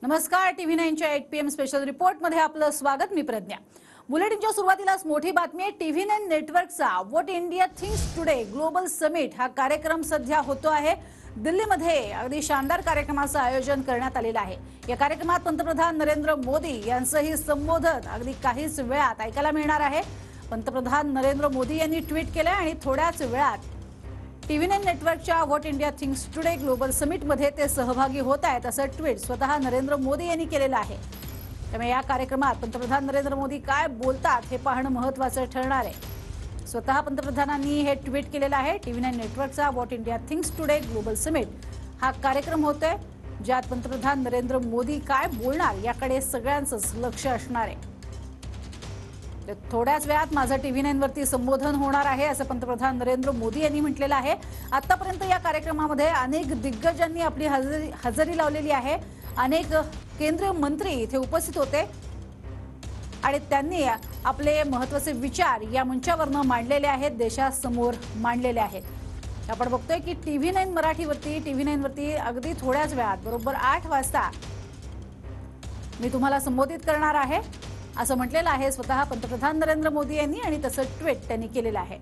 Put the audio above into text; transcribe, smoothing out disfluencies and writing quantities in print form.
नमस्कार, TV 9च्या 8 PM special report मध्ये आपलं स्वागत. मी प्रज्ञा. बुलेटिनच्या सुरुवातीलाच मोठी बातमी आहे. टीव्ही 9 नेटवर्कचा what India thinks today global summit हा कार्यक्रम सध्या होतो आहे. दिल्लीमध्ये अगदी शानदार कार्यक्रमाचं आयोजन करण्यात आलेलं आहे. या कार्यक्रमात पंतप्रधान नरेंद्र मोदी यांचंही संबोधन अगदी काहीच वेळात ऐकायला मिळणार आहे. पंतप्रधान नरेंद्र मोदी यांनी ट्विट केलं आणि थोड्याच वेळात टीव्ही 9 नेटवर्कच्या what India thinks today global समिटमध्ये ते सहभागी होत आहेत असं ट्विट स्वतः नरेंद्र मोदी यांनी केलेलं आहे. त्यामुळे या कार्यक्रमात पंतप्रधान नरेंद्र मोदी काय बोलतात हे पाहणं महत्त्वाचं ठरणार आहे. स्वतः पंतप्रधानांनी हे ट्विट केलेलं आहे. टीव्ही 9 नेटवर्कचा what India thinks today global summit हा कार्यक्रम होतोय, ज्यात पंतप्रधान नरेंद्र मोदी काय बोलणार याकडे सगळ्यांचंच लक्ष असणार आहे. थोड्याच वेळात माझं टीव्ही 9 वरती संबोधन होणार आहे असं पंतप्रधान नरेंद्र मोदी यांनी म्हटलेलं आहे. आतापर्यंत या कार्यक्रमामध्ये अनेक दिग्गजांनी आपली हजेरी लावलेली आहे. अनेक केंद्रीय मंत्री इथे उपस्थित होते आणि त्यांनी आपले महत्त्वाचे विचार या मंचावरनं मांडलेले आहेत, देशासमोर मांडलेले आहेत. आपण बघतोय की टीव्ही 9 मराठीवरती टीव्ही 9 वरती अगदी थोड्याच वेळात बरोबर 8 वाजता मी तुम्हाला संबोधित करणार आहे असं म्हटलेलं आहे स्वतः पंतप्रधान नरेंद्र मोदी यांनी आणि तसं ट्विट त्यांनी केलेलं आहे.